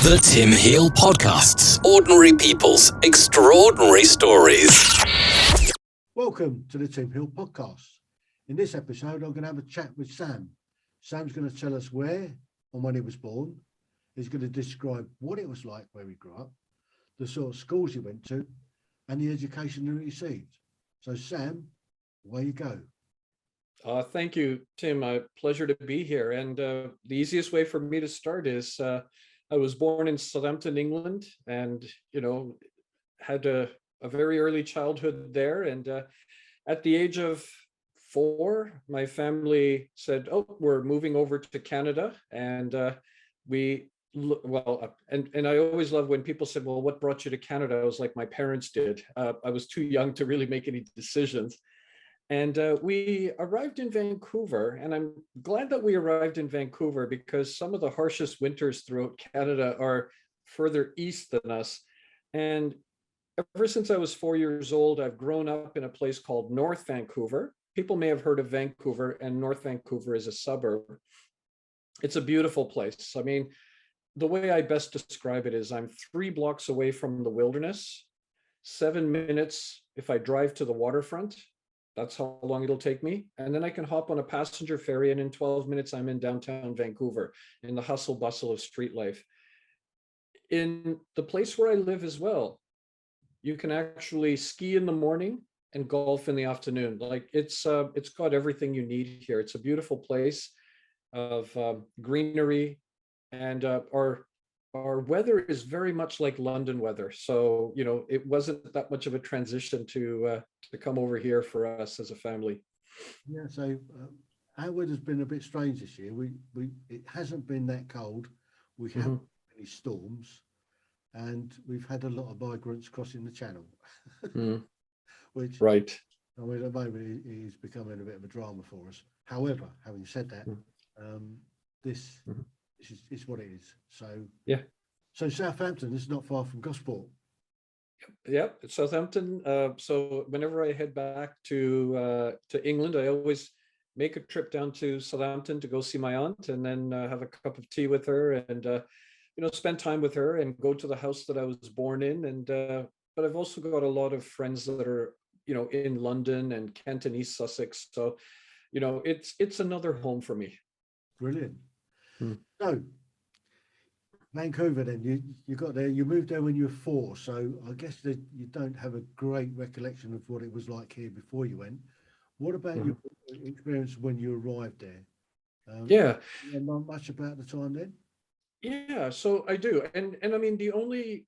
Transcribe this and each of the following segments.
The Tim Heale Podcasts. Ordinary people's extraordinary stories. Welcome to the Tim Heale Podcast. In this episode, I'm going to have a chat with Sam. Sam's going to tell us where and when he was born. He's going to describe what it was like where he grew up, the sort of schools he went to, and the education he received. So Sam, away you go. Thank you, Tim. Pleasure to be here. And the easiest way for me to start is I was born in Southampton, England, and had a very early childhood there. And at the age of 4, my family said, "Oh, we're moving over to Canada," and and I always love when people said, "Well, what brought you to Canada?" I was like, my parents did. I was too young to really make any decisions. And we arrived in Vancouver, and I'm glad that we arrived in Vancouver because some of the harshest winters throughout Canada are further east than us. And ever since I was 4 years old, I've grown up in a place called North Vancouver. People may have heard of Vancouver, and North Vancouver is a suburb. It's a beautiful place. I mean, the way I best describe it is I'm 3 blocks away from the wilderness, 7 minutes if I drive to the waterfront. That's how long it'll take me. And then I can hop on a passenger ferry, and in 12 minutes, I'm in downtown Vancouver in the hustle bustle of street life. In the place where I live as well, you can actually ski in the morning and golf in the afternoon. Like it's got everything you need here. It's a beautiful place of greenery, and our weather is very much like London weather. So, it wasn't that much of a transition to come over here for us as a family. Yeah, so our weather's been a bit strange this year. It hasn't been that cold. We haven't had any storms, and we've had a lot of migrants crossing the channel, which, right. I mean, at the moment it is becoming a bit of a drama for us. However, having said that, this is what it is. So yeah. So Southampton is not far from Gosport. Yeah, Southampton. So whenever I head back to England, I always make a trip down to Southampton to go see my aunt, and then have a cup of tea with her, and spend time with her, and go to the house that I was born in. And but I've also got a lot of friends that are in London and Kent and East Sussex. So it's another home for me. Brilliant. So Vancouver, then you got there. You moved there when you were 4, so I guess that you don't have a great recollection of what it was like here before you went. What about your experience when you arrived there? Yeah, you know much about the time then? Yeah, so I do, and I mean the only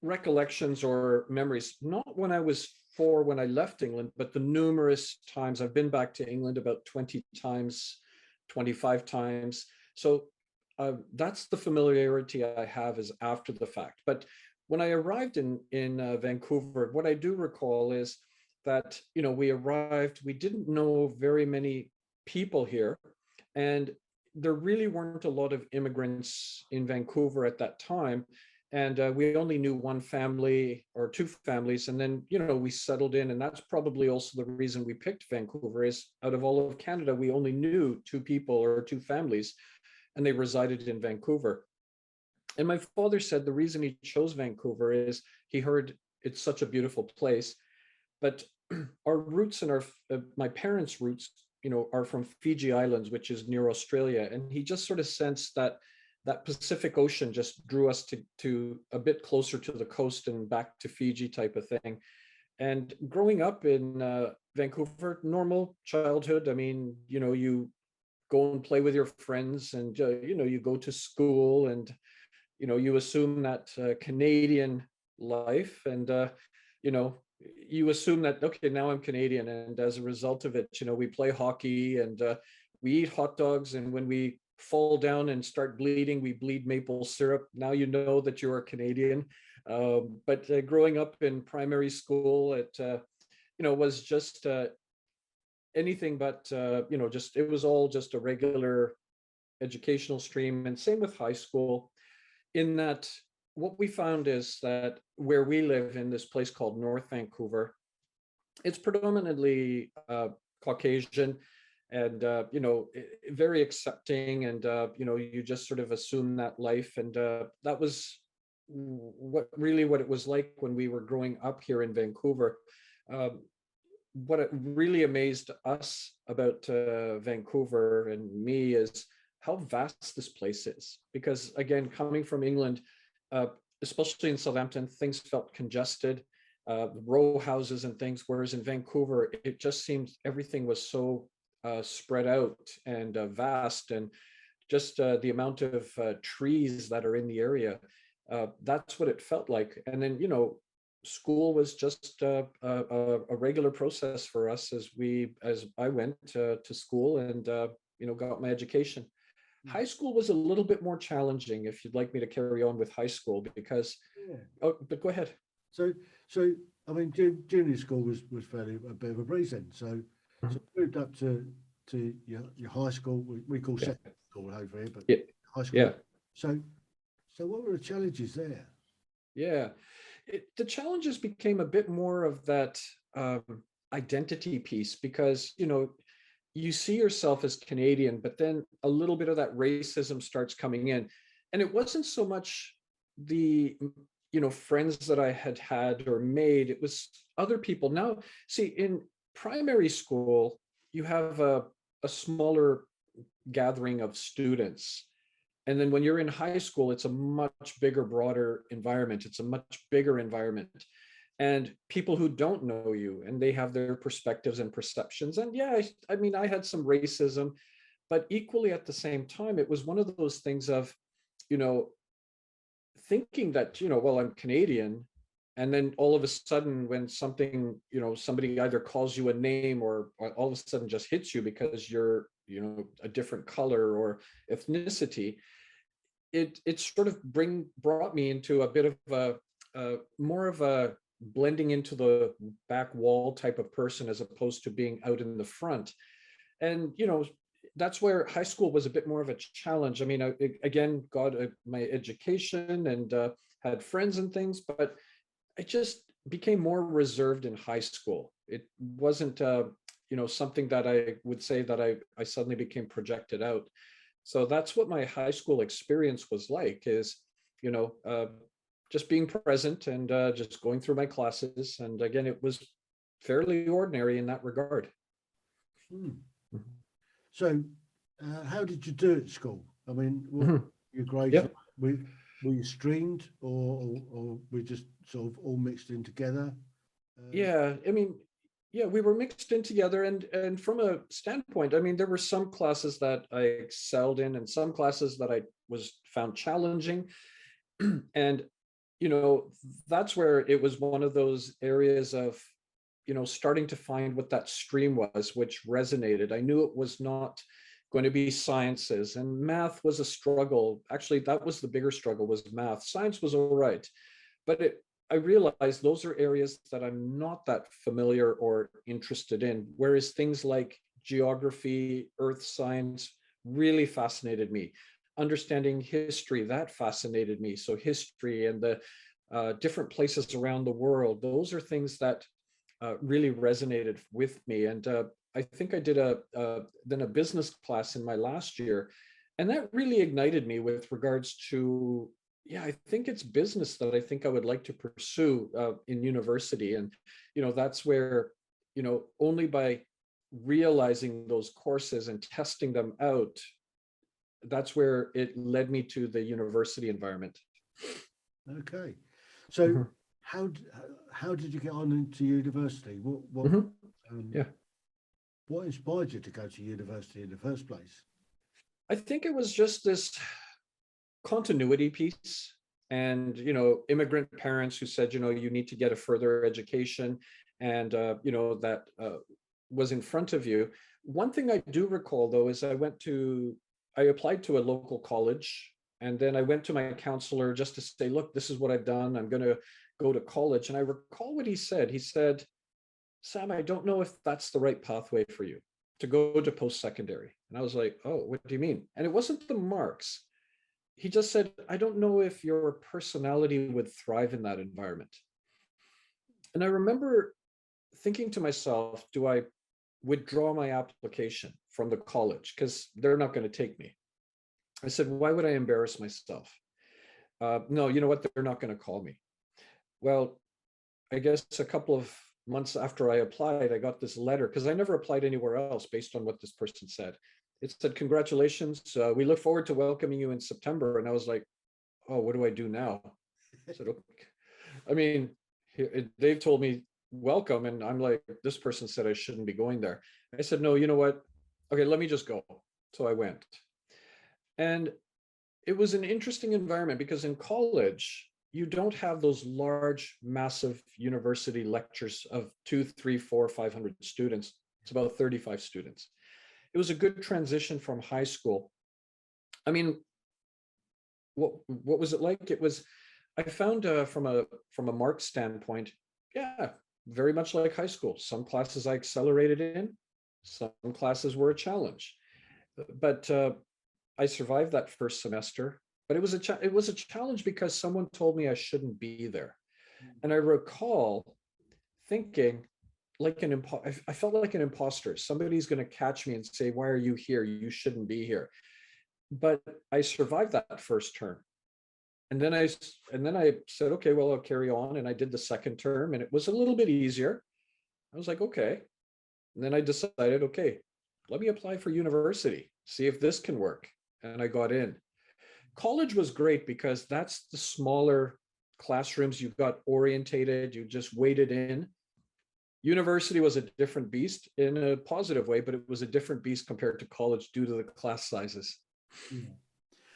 recollections or memories, not when I was 4 when I left England, but the numerous times I've been back to England, about 20 times, 25 times. So that's the familiarity I have is after the fact. But when I arrived in Vancouver, what I do recall is that we arrived, we didn't know very many people here, and there really weren't a lot of immigrants in Vancouver at that time. And we only knew one family or 2 families, and then we settled in. And that's probably also the reason we picked Vancouver, is out of all of Canada we only knew 2 people or 2 families, and they resided in Vancouver. And my father said the reason he chose Vancouver is he heard it's such a beautiful place. But our roots and my parents' roots, are from Fiji Islands, which is near Australia. And he just sort of sensed that Pacific Ocean just drew us to a bit closer to the coast and back to Fiji type of thing. And growing up in Vancouver, normal childhood. I mean, you go and play with your friends, and you go to school, and you assume that Canadian life, and you assume that, okay, now I'm Canadian, and as a result of it, we play hockey, and we eat hot dogs, and when we fall down and start bleeding, we bleed maple syrup. Now you know that you are Canadian. But growing up in primary school, it was just anything but just, it was all just a regular educational stream. And same with high school, in that what we found is that where we live in this place called North Vancouver, it's predominantly Caucasian, and very accepting, and you just sort of assume that life, and that was what it was like when we were growing up here in Vancouver. Um, what it really amazed us about Vancouver and me is how vast this place is. Because again, coming from England, uh, especially in Southampton, things felt congested, row houses and things. Whereas in Vancouver, it just seemed everything was so spread out and vast, and just the amount of trees that are in the area. That's what it felt like. And then, school was just a regular process for us as I went to school and got my education. High school was a little bit more challenging, if you'd like me to carry on with high school, because but go ahead. So, I mean, junior school was fairly a bit of a breeze then. So moved up to your high school. We call secondary school over here, but high school. Yeah. So what were the challenges there? Yeah. The challenges became a bit more of that identity piece, because you see yourself as Canadian, but then a little bit of that racism starts coming in. And it wasn't so much the friends that I had or made, it was other people. Now, see, in primary school, you have a smaller gathering of students. And then when you're in high school, it's a much bigger, broader environment. It's a much bigger environment. And people who don't know you, and they have their perspectives and perceptions. And yeah, I mean, I had some racism, but equally at the same time, it was one of those things of, thinking that, well, I'm Canadian. And then all of a sudden, when something, somebody either calls you a name, or all of a sudden just hits you because you're, a different color or ethnicity, it sort of brought me into a bit of a more of a blending into the back wall type of person, as opposed to being out in the front. And that's where high school was a bit more of a challenge. I mean, I again got my education and had friends and things, but I just became more reserved in high school. It wasn't something that I would say that I suddenly became projected out. So that's what my high school experience was like, is, just being present and just going through my classes. And again, it was fairly ordinary in that regard. So how did you do at school? I mean, your grades, Yep. were you streamed, or we just sort of all mixed in together? Yeah, I mean, yeah, we were mixed in together, and from a standpoint, I mean, there were some classes that I excelled in, and some classes that I found challenging. And that's where it was one of those areas of starting to find what that stream was, which resonated. I knew it was not going to be sciences, and math was a struggle. Actually, that was the bigger struggle, was math. Science was all right, but I realized those are areas that I'm not that familiar or interested in. Whereas things like geography, earth science really fascinated me. Understanding history, that fascinated me. So history and the different places around the world, those are things that really resonated with me. And I think I did then a business class in my last year, and that really ignited me with regards to, yeah, I think it's business that I think I would like to pursue in university. And that's where only by realizing those courses and testing them out, that's where it led me to the university environment. Okay, so how did you get on into university? What inspired you to go to university in the first place? I think it was just this continuity piece, and immigrant parents who said, you need to get a further education, and that was in front of you. One thing I do recall, though, is I applied to a local college, and then I went to my counselor just to say, look, this is what I've done, I'm going to go to college. And I recall what he said. He said, Sam, I don't know if that's the right pathway for you to go to post-secondary. And I was like, oh, what do you mean? And it wasn't the marks. He just said, I don't know if your personality would thrive in that environment. And I remember thinking to myself, do I withdraw my application from the college because they're not going to take me. I said, why would I embarrass myself? No, you know what? They're not going to call me. Well, I guess a couple of months after I applied, I got this letter because I never applied anywhere else based on what this person said. It said, congratulations. We look forward to welcoming you in September. And I was like, oh, what do I do now? I said, okay. I mean, they've told me welcome. And I'm like, this person said I shouldn't be going there. I said, no, you know what? Okay, let me just go. So I went. And it was an interesting environment because in college, you don't have those large, massive university lectures of 2, 3, 4, 500 students. It's about 35 students. It was a good transition from high school. I mean, what was it like? It was, I found from a mark standpoint, yeah, very much like high school. Some classes I accelerated in, some classes were a challenge. But I survived that first semester. But it was a challenge because someone told me I shouldn't be there. And I recall thinking like I felt like an imposter. Somebody's going to catch me and say, why are you here? You shouldn't be here. But I survived that first term. And then I said, okay, well, I'll carry on. And I did the second term and it was a little bit easier. I was like, okay. And then I decided, okay, let me apply for university, see if this can work. And I got in. College was great because that's the smaller classrooms. You got orientated, you just waded in. University was a different beast in a positive way, but it was a different beast compared to college due to the class sizes.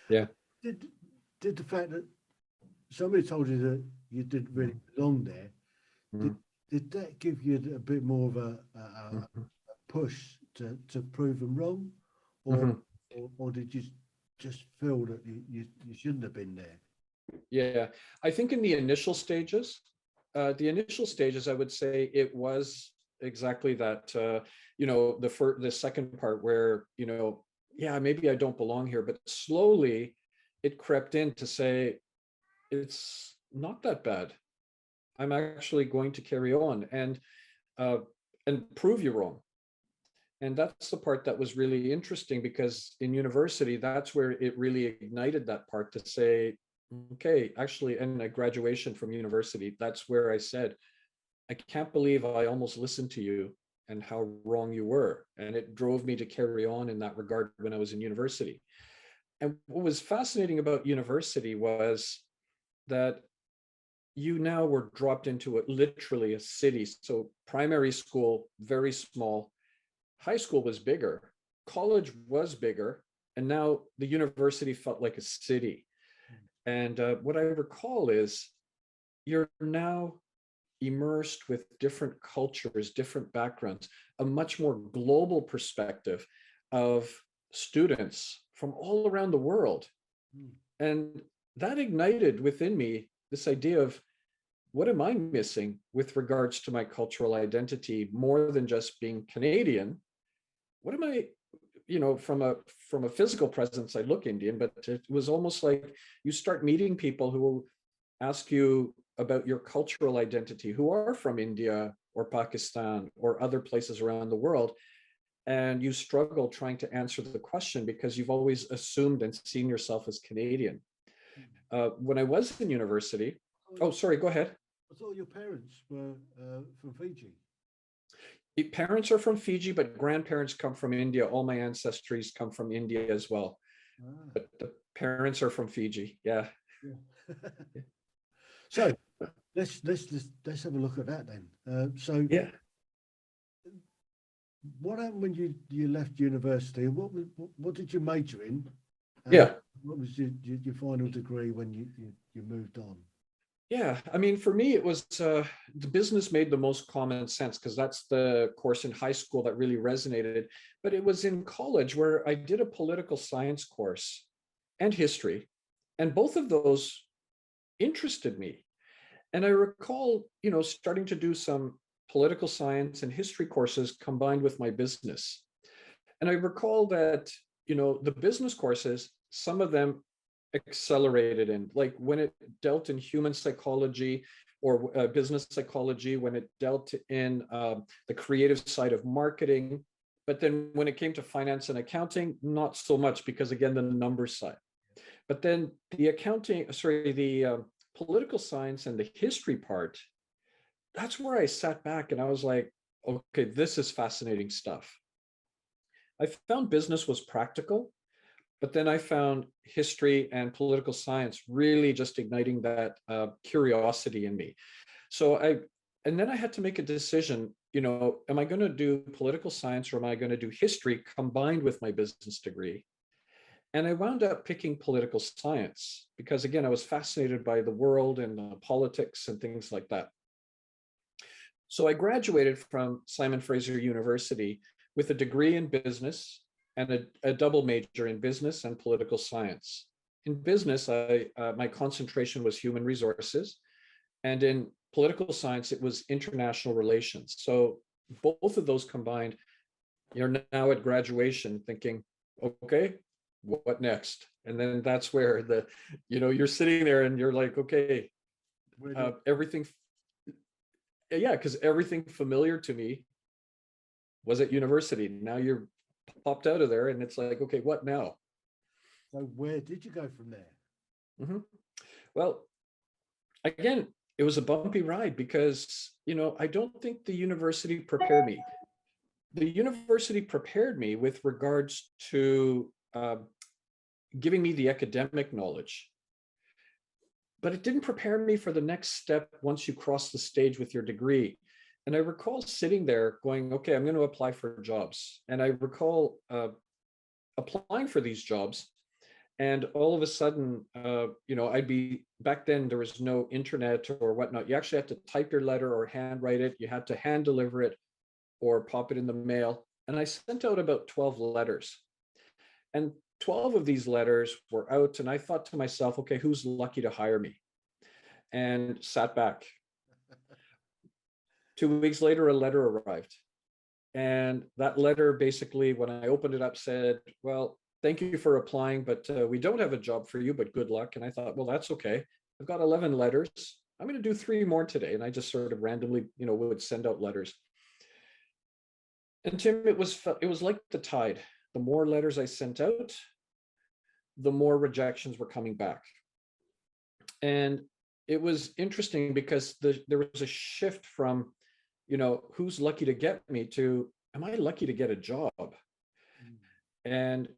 Yeah. Did the fact that somebody told you that you didn't really belong there, did that give you a bit more of a push to prove them wrong, or did you just feel that you shouldn't have been there? Yeah, I think in the initial stages, I would say it was exactly that. The second part where yeah, maybe I don't belong here, but slowly it crept in to say it's not that bad. I'm actually going to carry on and prove you wrong. And that's the part that was really interesting because in university, that's where it really ignited that part to say, okay, actually, and a graduation from university, that's where I said, I can't believe I almost listened to you and how wrong you were. And it drove me to carry on in that regard when I was in university. And what was fascinating about university was that you now were dropped into literally a city. So primary school, very small. High school was bigger. College was bigger. And now the university felt like a city. And what I recall is you're now immersed with different cultures, different backgrounds, a much more global perspective of students from all around the world. And that ignited within me this idea of what am I missing with regards to my cultural identity more than just being Canadian? What am I, from a physical presence, I look Indian, but it was almost like you start meeting people who will ask you about your cultural identity, who are from India or Pakistan or other places around the world. And you struggle trying to answer the question because you've always assumed and seen yourself as Canadian. When I was in university, oh, sorry, go ahead. I thought your parents were from Fiji. Parents are from Fiji, but grandparents come from India. All my ancestries come from India as well. But the parents are from Fiji. Yeah. So let's have a look at that then. Yeah. What happened when you left university? What did you major in? What was your final degree when you moved on? Yeah, I mean, for me, it was the business made the most common sense because that's the course in high school that really resonated. But it was in college where I did a political science course and history, and both of those interested me. And I recall, starting to do some political science and history courses combined with my business. And I recall that, the business courses, some of them accelerated in, like when it dealt in human psychology or business psychology when it dealt in the creative side of marketing. But then when it came to finance and accounting, not so much, because again, the numbers side. But then the political science and the history part, that's where I sat back and I was like, okay, this is fascinating stuff. I found business was practical, but then I found history and political science really just igniting that curiosity in me. And then I had to make a decision, am I going to do political science or am I going to do history combined with my business degree? And I wound up picking political science because, again, I was fascinated by the world and politics and things like that. So I graduated from Simon Fraser University with a degree in business and a double major in business and political science. In business, my concentration was human resources, and in political science, it was international relations. So both of those combined, you're now at graduation thinking, okay, what next? And then that's where you're sitting there and you're like, okay, everything. Yeah, because everything familiar to me was at university. Now you're popped out of there and it's like, okay, what now? So where did you go from there? Mm-hmm. Well, again, it was a bumpy ride because, I don't think the university prepared me. The university prepared me with regards to giving me the academic knowledge, but it didn't prepare me for the next step once you cross the stage with your degree. And I recall sitting there going, okay, I'm going to apply for jobs. And I recall applying for these jobs. And all of a sudden, back then there was no internet or whatnot. You actually had to type your letter or handwrite it. You had to hand deliver it or pop it in the mail. And I sent out about 12 letters. And 12 of these letters were out. And I thought to myself, okay, who's lucky to hire me? And sat back. 2 weeks later, a letter arrived. And that letter basically, when I opened it up, said, well, thank you for applying, but we don't have a job for you, but good luck. And I thought, well, that's okay. I've got 11 letters. I'm going to do 3 more today. And I just sort of randomly, would send out letters. And Tim, it was like the tide. The more letters I sent out, the more rejections were coming back. And it was interesting because there was a shift from, who's lucky to get me to, am I lucky to get a job? And,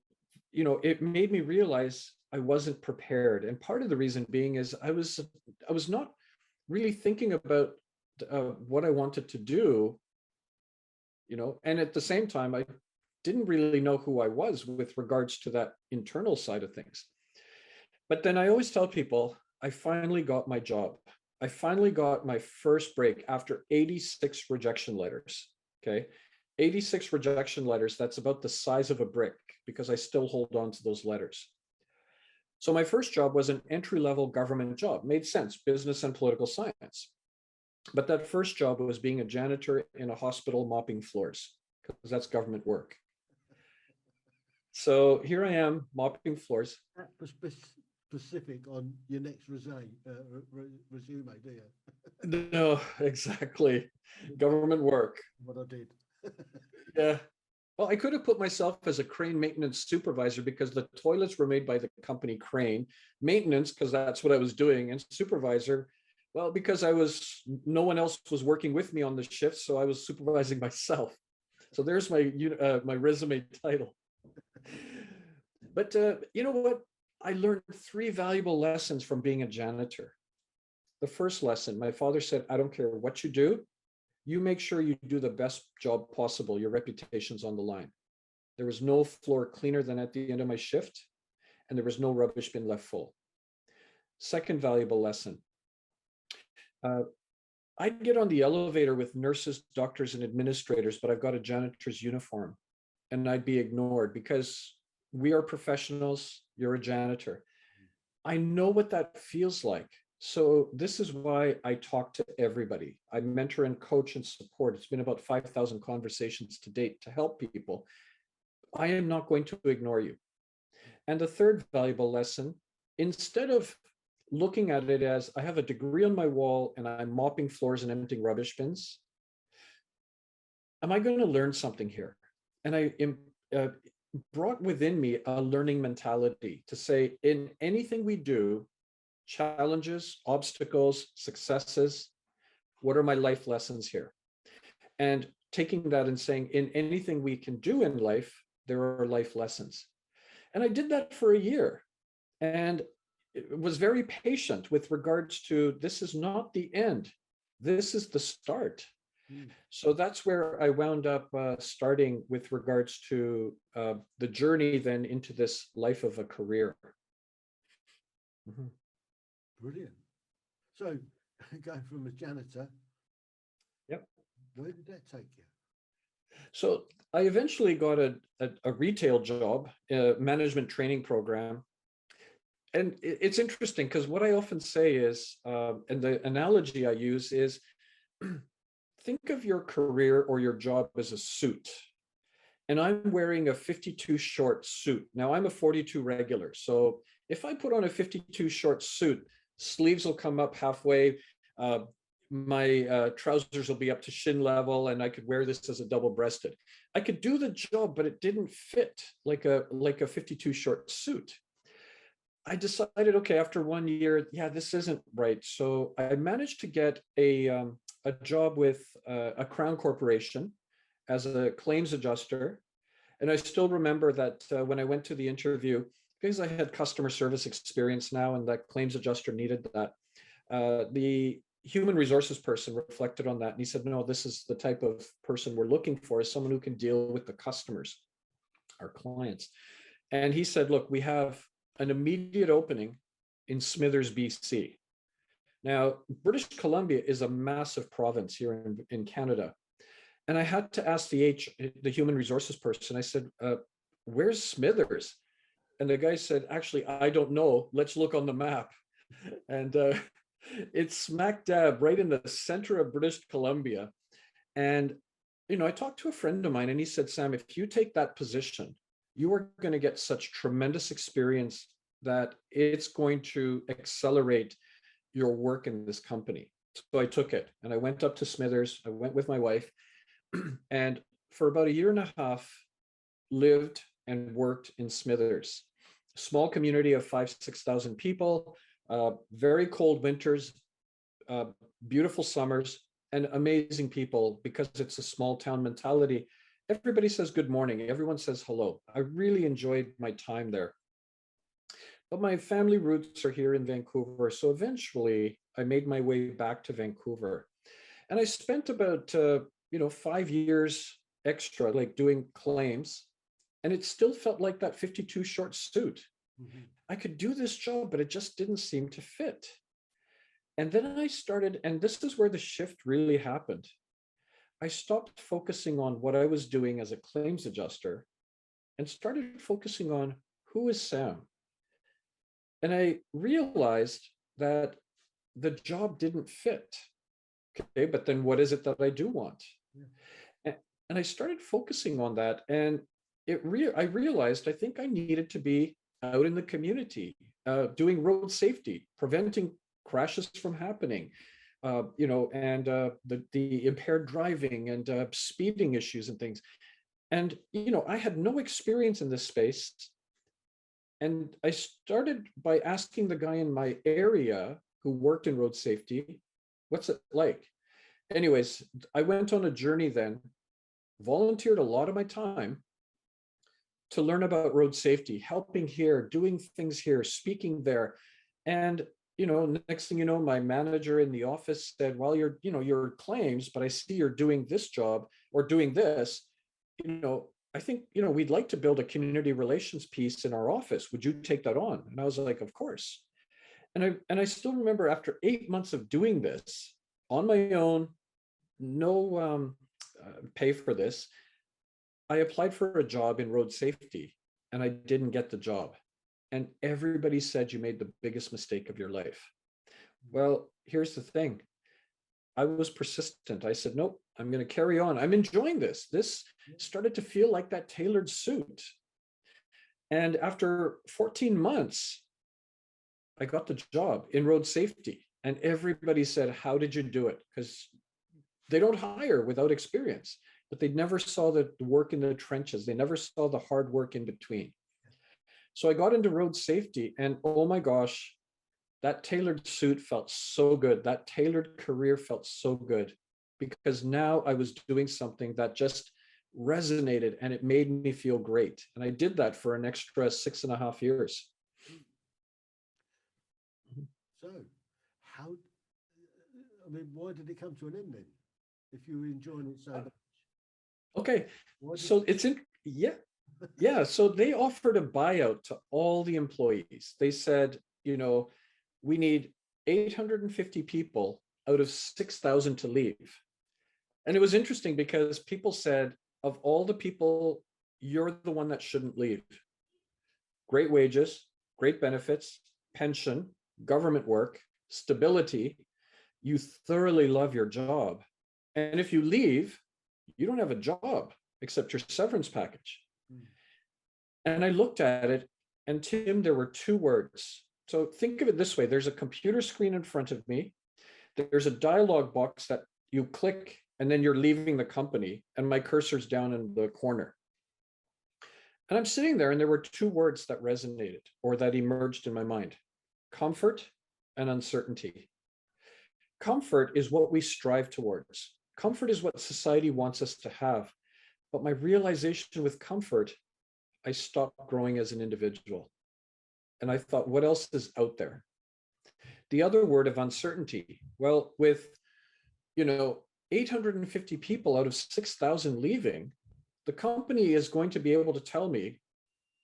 it made me realize I wasn't prepared. And part of the reason being is I was not really thinking about what I wanted to do, and at the same time, I didn't really know who I was with regards to that internal side of things. But then I always tell people, I finally got my job. I finally got my first break after 86 rejection letters. Okay. 86 rejection letters. That's about the size of a brick because I still hold on to those letters. So my first job was an entry-level government job. Made sense, business and political science. But that first job was being a janitor in a hospital mopping floors because that's government work. So here I am mopping floors. Specific on your next resume, do you? No, exactly. Government work. What I did. Yeah. Well, I could have put myself as a crane maintenance supervisor because the toilets were made by the company Crane. Maintenance, because that's what I was doing. And supervisor, well, because no one else was working with me on the shift, so I was supervising myself. So there's my resume title. But you know what? I learned 3 valuable lessons from being a janitor. The first lesson, my father said, I don't care what you do, you make sure you do the best job possible. Your reputation's on the line. There was no floor cleaner than at the end of my shift, and there was no rubbish bin left full. Second valuable lesson, I'd get on the elevator with nurses, doctors, and administrators, but I've got a janitor's uniform, and I'd be ignored because we are professionals, you're a janitor. I know what that feels like. So this is why I talk to everybody. I mentor and coach and support. It's been about 5,000 conversations to date to help people. I am not going to ignore you. And the third valuable lesson, instead of looking at it as I have a degree on my wall and I'm mopping floors and emptying rubbish bins. Am I going to learn something here? And I uh, brought within me a learning mentality to say, in anything we do, challenges, obstacles, successes, what are my life lessons here? And taking that and saying, in anything we can do in life, there are life lessons. And I did that for a year and was very patient with regards to, this is not the end. This is the start. So that's where I wound up starting with regards to the journey then into this life of a career. Mm-hmm. Brilliant. So going from a janitor, yep. Where did that take you? So I eventually got a retail job, a management training program. And it's interesting because what I often say is, and the analogy I use is, think of your career or your job as a suit. And I'm wearing a 52 short suit. Now I'm a 42 regular. So if I put on a 52 short suit, sleeves will come up halfway. My trousers will be up to shin level, and I could wear this as a double-breasted. I could do the job, but it didn't fit like a 52 short suit. I decided, okay, after 1 year, yeah, this isn't right. So I managed to get a job with a Crown Corporation as a claims adjuster. And I still remember that when I went to the interview, because I had customer service experience now and that claims adjuster needed that, the human resources person reflected on that. And he said, no, this is the type of person we're looking for, is someone who can deal with the customers, our clients. And he said, look, we have an immediate opening in Smithers, BC. Now, British Columbia is a massive province here in Canada. And I had to ask the human resources person, I said, where's Smithers? And the guy said, actually, I don't know. Let's look on the map. And it's smack dab right in the center of British Columbia. And, you know, I talked to a friend of mine and he said, Sam, if you take that position, you are going to get such tremendous experience that it's going to accelerate your work in this company. So I took it and I went up to Smithers. I went with my wife. And for about 1.5 years, lived and worked in Smithers, a small community of 5,000-6,000 people, very cold winters, beautiful summers, and amazing people because it's a small town mentality. Everybody says good morning. Everyone says hello. I really enjoyed my time there. But my family roots are here in Vancouver. So eventually I made my way back to Vancouver. And I spent about 5 years extra, like doing claims, and it still felt like that 52 short suit. Mm-hmm. I could do this job, but it just didn't seem to fit. And then I started, and this is where the shift really happened. I stopped focusing on what I was doing as a claims adjuster and started focusing on, who is Sam? And I realized that the job didn't fit. Okay, but then what is it that I do want? Yeah. And I started focusing on that, and I realized I think I needed to be out in the community, doing road safety, preventing crashes from happening, and the impaired driving and speeding issues and things. And I had no experience in this space, and I started by asking the guy in my area who worked in road safety, what's it like? Anyways, I went on a journey then, volunteered a lot of my time to learn about road safety, helping here, doing things here, speaking there. And, next thing you know, my manager in the office said, well, you're claims, but I see you're doing this job or doing this. I think, we'd like to build a community relations piece in our office. Would you take that on? And I was like, of course. And I still remember after 8 months of doing this on my own, no pay for this, I applied for a job in road safety and I didn't get the job. And everybody said you made the biggest mistake of your life. Well, here's the thing. I was persistent. I said, nope, I'm going to carry on. I'm enjoying this. This started to feel like that tailored suit. And after 14 months, I got the job in road safety. And everybody said, how did you do it? Because they don't hire without experience, but they never saw the work in the trenches. They never saw the hard work in between. So I got into road safety, and oh my gosh, that tailored suit felt so good. That tailored career felt so good, because now I was doing something that just resonated and it made me feel great. And I did that for an extra 6.5 years. So how, I mean, why did it come to an end then? If you were enjoying it so much? Okay, so it's in, yeah. So they offered a buyout to all the employees. They said, you know, we need 850 people out of 6,000 to leave. And it was interesting because people said, of all the people, you're the one that shouldn't leave. Great wages, great benefits, pension, government work, stability. You thoroughly love your job. And if you leave, you don't have a job except your severance package. And I looked at it, and Tim, there were two words. So think of it this way. There's a computer screen in front of me. There's a dialogue box that you click, and then you're leaving the company, and my cursor's down in the corner. And I'm sitting there, and there were two words that resonated or that emerged in my mind: comfort and uncertainty. Comfort is what we strive towards. Comfort is what society wants us to have. But my realization with comfort, I stopped growing as an individual. And I thought, what else is out there? The other word of uncertainty. Well, with, 850 people out of 6,000 leaving, the company is going to be able to tell me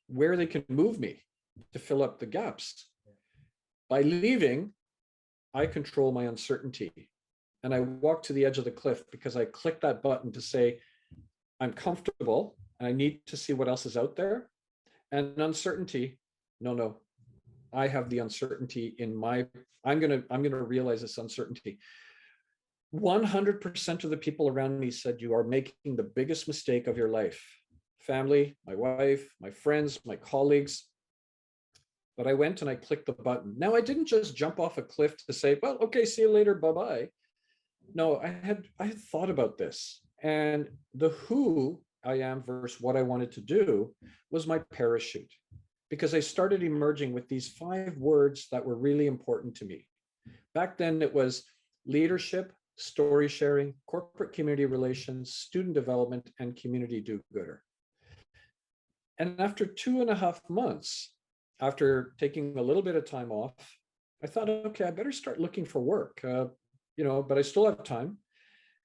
where they can move me to fill up the gaps. By leaving, I control my uncertainty. And I walk to the edge of the cliff because I click that button to say, I'm comfortable and I need to see what else is out there. And uncertainty, no, I have the uncertainty in my, I'm gonna realize this uncertainty. 100% of the people around me said, you are making the biggest mistake of your life. Family, my wife, my friends, my colleagues. But I went and I clicked the button. Now, I didn't just jump off a cliff to say, well, okay, see you later, bye-bye. No, I had thought about this. And the who I am versus what I wanted to do was my parachute. Because I started emerging with these 5 words that were really important to me. Back then, it was leadership, story sharing, corporate community relations, student development, and community do-gooder. And after 2.5 months, after taking a little bit of time off, I thought, okay, I better start looking for work, but I still have time.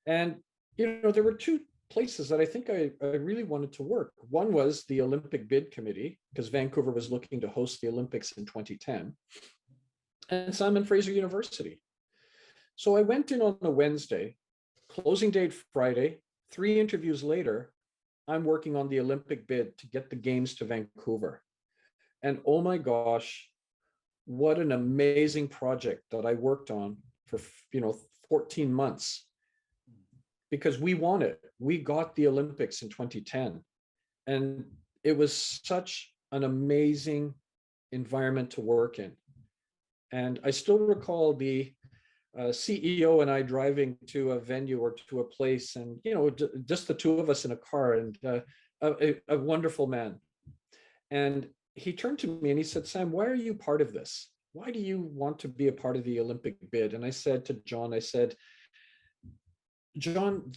And, there were 2 places that I think I really wanted to work. One was the Olympic bid committee, because Vancouver was looking to host the Olympics in 2010, and Simon Fraser University. So I went in on a Wednesday, closing date Friday, 3 interviews later, I'm working on the Olympic bid to get the games to Vancouver. And oh my gosh, what an amazing project that I worked on for, 14 months. Because we won it. We got the Olympics in 2010. And it was such an amazing environment to work in. And I still recall the CEO and I driving to a venue or to a place, and, just the 2 of us in a car, and a wonderful man. And he turned to me and he said, Sam, why are you part of this? Why do you want to be a part of the Olympic bid? And I said to John, John,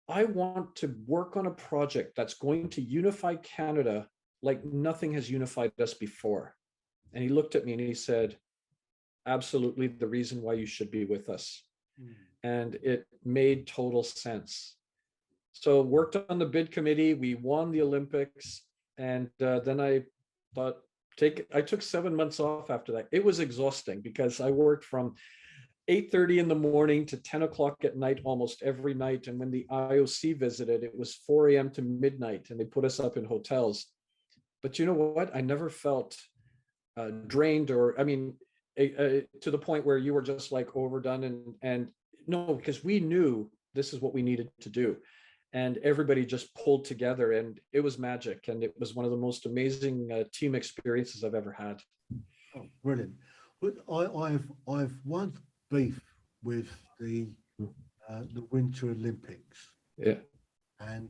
I want to work on a project that's going to unify Canada like nothing has unified us before. And he looked at me and he said, absolutely the reason why you should be with us. And it made total sense. So worked on the bid committee, we won the Olympics. And then I thought, I took 7 months off after that. It was exhausting because I worked from 8:30 in the morning to 10 o'clock at night almost every night. And when the IOC visited, it was 4 a.m. to midnight, and they put us up in hotels. But you know what? I never felt drained, or, to the point where you were just like overdone. And no, because we knew this is what we needed to do. And everybody just pulled together, and it was magic. And it was one of the most amazing team experiences I've ever had. Oh, brilliant. But I've one beef with the Winter Olympics, Yeah. and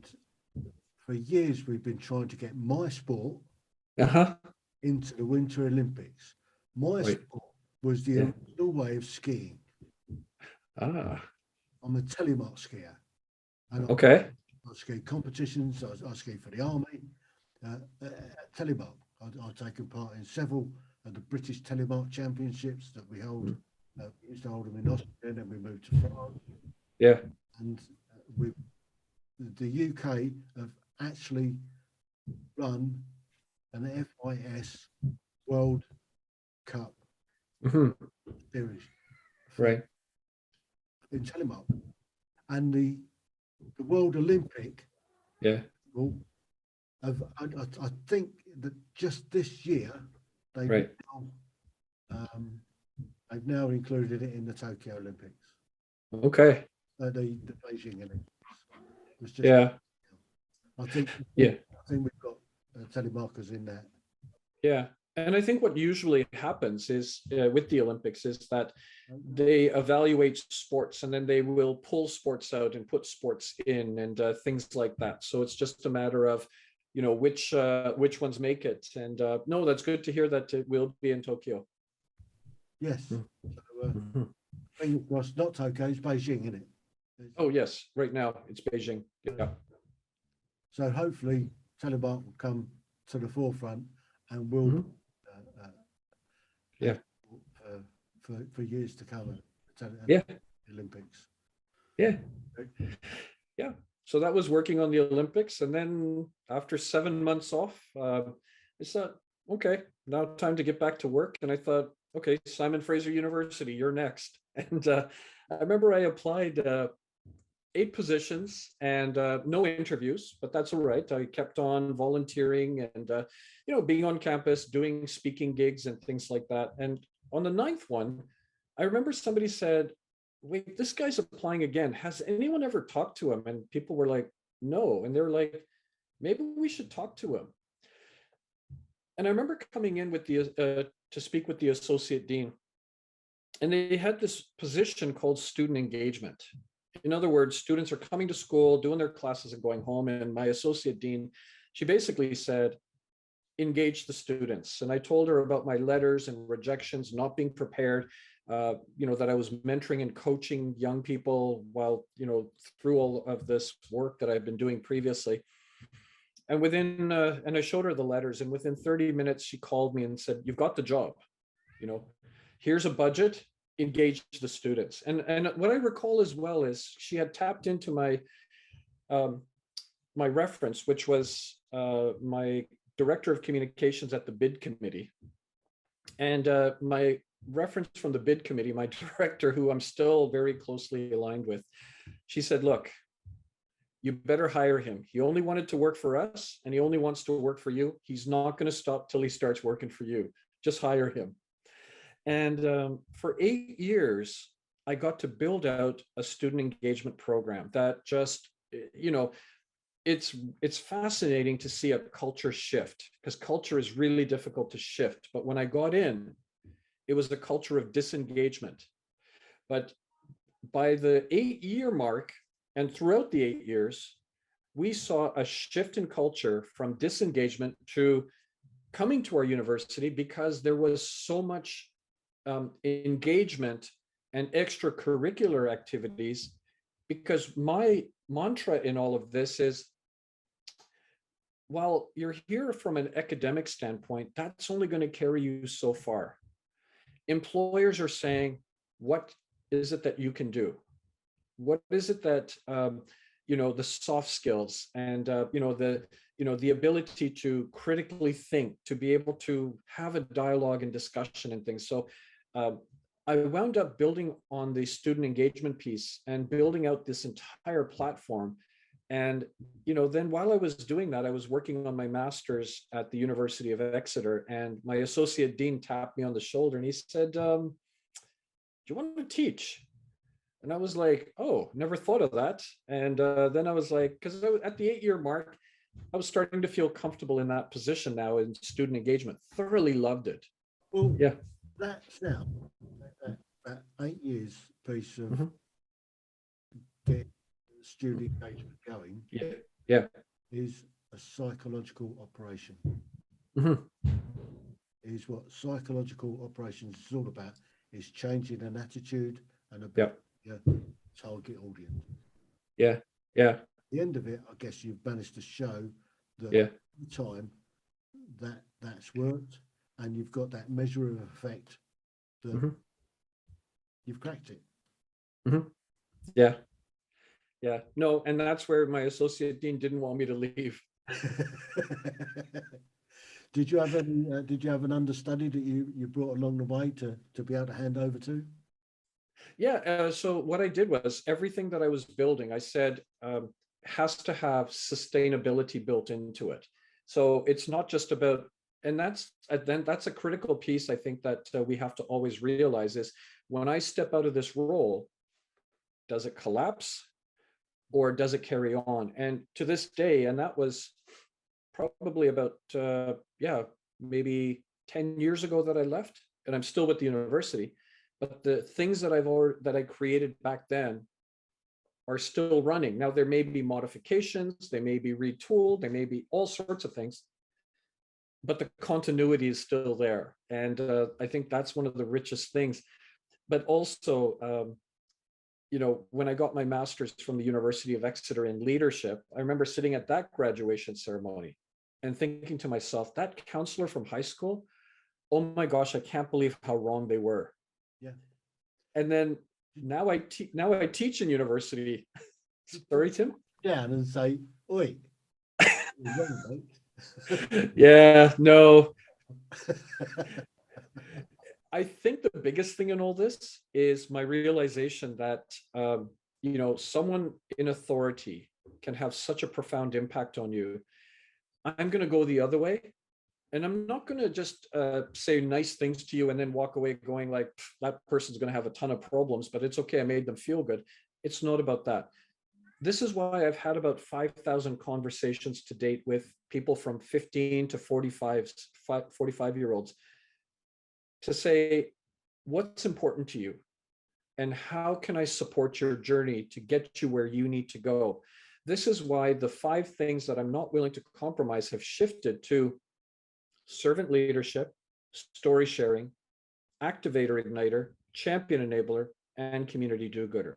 for years we've been trying to get my sport Uh-huh. into the Winter Olympics. My Right. sport was the Yeah. original way of skiing. Ah, I'm a telemark skier, and okay. I ski competitions. I ski for the army. Telemark. I've taken part in several of the British telemark championships that we hold. Mm. We used to hold them in Austria, then we moved to France, Yeah. and we the UK have actually run an FIS World Cup Hmm. series for Right. in telemark, and the World Olympic. Yeah. Well, I think that just this year they've Right. they've now included it in the Tokyo Olympics, Okay. the Beijing Olympics. It was just, Yeah. I think, Yeah. I think we've got telemarkers in there. Yeah. And I think what usually happens is with the Olympics is that they evaluate sports and then they will pull sports out and put sports in and things like that. So it's just a matter of, which ones make it. And no, that's good to hear that it will be in Tokyo. Yes. Mm. So, Mhm. fingers crossed, not Tokyo, it's Beijing, isn't it? Oh, yes. Right now it's Beijing. Yeah. So hopefully telemark will come to the forefront and will Mhm. Yeah. for years to come at Yeah. the Olympics. Yeah. Yeah. So that was working on the Olympics. And then after 7 months off, I said, okay, now time to get back to work. And I thought, okay, Simon Fraser University, you're next. And I remember I applied 8 positions and no interviews, but that's all right. I kept on volunteering and, being on campus, doing speaking gigs and things like that. And on the ninth one, I remember somebody said, wait, this guy's applying again. Has anyone ever talked to him? And people were like, no. And they're like, maybe we should talk to him. And I remember coming in with to speak with the associate dean, and they had this position called student engagement. In other words, students are coming to school, doing their classes and going home. And my associate dean, she basically said, engage the students. And I told her about my letters and rejections, not being prepared, that I was mentoring and coaching young people while, through all of this work that I've been doing previously. And and I showed her the letters, and within 30 minutes, she called me and said, you've got the job, here's a budget, engage the students. And what I recall as well is she had tapped into my reference, which was my director of communications at the bid committee. And my reference from the bid committee, my director, who I'm still very closely aligned with, she said, look, you better hire him. He only wanted to work for us and he only wants to work for you. He's not going to stop till he starts working for you. Just hire him. And for 8 years, I got to build out a student engagement program that just, it's fascinating to see a culture shift, because culture is really difficult to shift. But when I got in, it was the culture of disengagement. But by the 8-year mark and throughout the 8 years, we saw a shift in culture from disengagement to coming to our university because there was so much engagement and extracurricular activities. Because my mantra in all of this is, while you're here from an academic standpoint, that's only going to carry you so far. Employers are saying, what is it that you can do? What is it that, the soft skills and, the ability to critically think, to be able to have a dialogue and discussion and things. So I wound up building on the student engagement piece and building out this entire platform. And, then while I was doing that, I was working on my master's at the University of Exeter, and my associate dean tapped me on the shoulder and he said, do you want to teach? And I was like, oh, never thought of that. And then I was like, because at the 8-year mark, I was starting to feel comfortable in that position now in student engagement. Thoroughly loved it. Well, Yeah. That's now that 8 years piece of Mhm. getting student engagement going Yeah. Yeah. is a psychological operation. Mhm. Is what psychological operations is all about. Is changing an attitude and a Yeah. behavior target audience. Yeah. Yeah. At the end of it, I guess you've managed to show that Yeah. the time that's worked, and you've got that measure of effect that Mhm. you've cracked it. Mhm. Yeah. Yeah. No, and that's where my associate dean didn't want me to leave. Did you have any? Did you have an understudy that you brought along the way to be able to hand over to? Yeah. So what I did was everything that I was building, I said, has to have sustainability built into it. So it's not just about, and that's a critical piece. I think that we have to always realize is when I step out of this role, does it collapse or does it carry on? And to this day, and that was probably about yeah, maybe 10 years ago that I left, and I'm still with the university, but the things that I created back then are still running. Now there may be modifications, they may be retooled, they may be all sorts of things, but the continuity is still there. And I think that's one of the richest things. But also, when I got my master's from the University of Exeter in leadership, I remember sitting at that graduation ceremony and thinking to myself, that counselor from high school, oh my gosh, I can't believe how wrong they were. Yeah. And then now I teach in university. Sorry, Tim. Down and say, "Oi, you're wrong, mate." Yeah, no. I think the biggest thing in all this is my realization that someone in authority can have such a profound impact on you. I'm going to go the other way, and I'm not going to just say nice things to you and then walk away going like that person's going to have a ton of problems, but it's okay. I made them feel good. It's not about that. This is why I've had about 5,000 conversations to date with people from 15 to 45 year olds to say, what's important to you? And how can I support your journey to get you where you need to go? This is why the 5 things that I'm not willing to compromise have shifted to servant leadership, story sharing, activator igniter, champion enabler, and community do-gooder.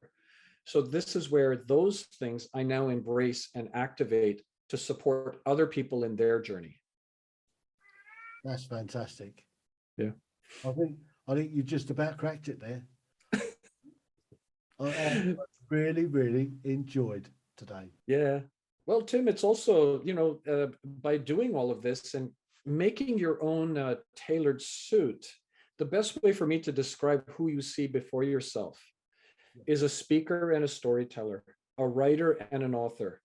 So this is where those things I now embrace and activate to support other people in their journey. That's fantastic. Yeah. I think I think you just about cracked it there. I really, really enjoyed today. Yeah. Well, Tim, it's also, by doing all of this and making your own tailored suit, the best way for me to describe who you see before yourself is a speaker and a storyteller, a writer and an author,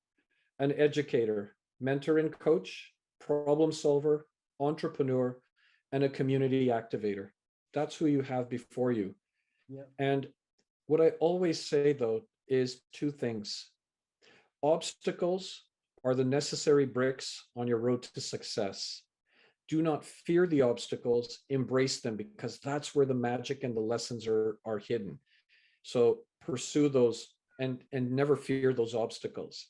an educator, mentor and coach, problem solver, entrepreneur, and a community activator. That's who you have before you. Yeah. And what I always say, though, is 2 things. Obstacles are the necessary bricks on your road to success. Do not fear the obstacles, embrace them, because that's where the magic and the lessons are hidden. So pursue those and never fear those obstacles.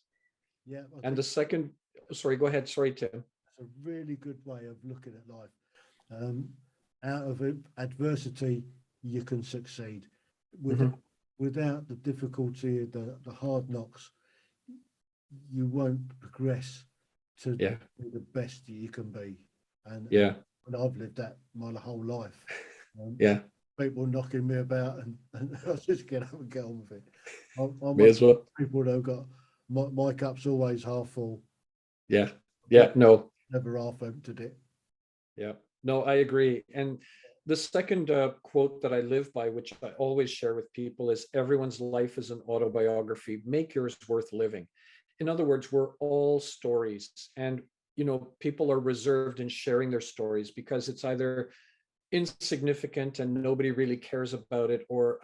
Yeah. I And think the second, sorry, go ahead. Sorry, Tim. that's a really good way of looking at life. Um, Out of adversity, you can succeed. Mhm. Without the difficulty, the hard knocks, you won't progress to Yeah. be the best that you can be. Yeah. And I've lived that my whole life. Yeah. People knocking me about, and I just get up and get on with it. I'm May one of as well. those people that have got my cup's always half full. Yeah. Yeah. No. Never half emptied it. Yeah. No, I agree. And the second quote that I live by, which I always share with people, is everyone's life is an autobiography. Make yours worth living. In other words, we're all stories. And, people are reserved in sharing their stories because it's either insignificant and nobody really cares about it, or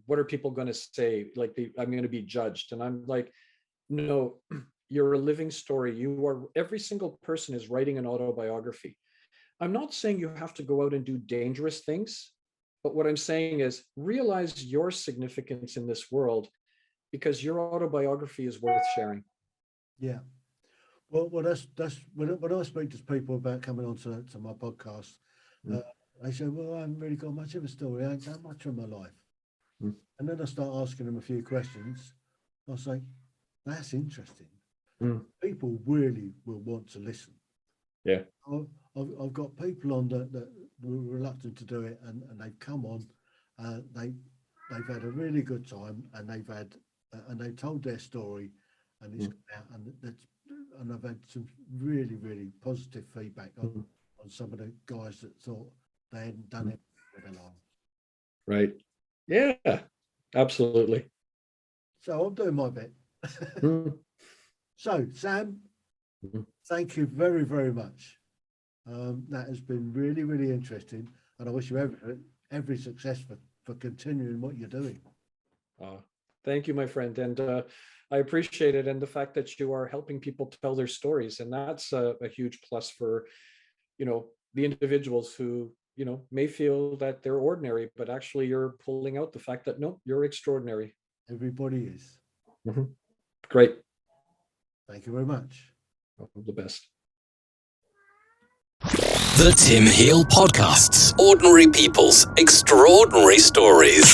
what are people going to say? Like, I'm going to be judged. And I'm like, no, you're a living story. Every single person is writing an autobiography. I'm not saying you have to go out and do dangerous things, But what I'm saying is realize your significance in this world, because your autobiography is worth sharing. Yeah. Well, that's when I speak to people about coming on to my podcast, they say, well, I haven't really got much of a story. I ain't done much of my life. And then I start asking them a few questions. I say, that's interesting. People really will want to listen. Yeah. I've got people on that were reluctant to do it, and they've come on. They've had a really good time, and they've told their story, and it's come out, and I've had some really, really positive feedback on some of the guys that thought they hadn't done it with their life. Right. Yeah, absolutely. So I'm doing my bit. So, Sam, thank you very, very much. That has been really, really interesting, and I wish you every success for continuing what you're doing. Thank you, my friend, and I appreciate it, and the fact that you are helping people tell their stories, and that's a huge plus for, the individuals who, may feel that they're ordinary, but actually you're pulling out the fact that no, you're extraordinary. Everybody is. Great. Thank you very much. All the best. The Tim Heale Podcasts. Ordinary people's extraordinary stories.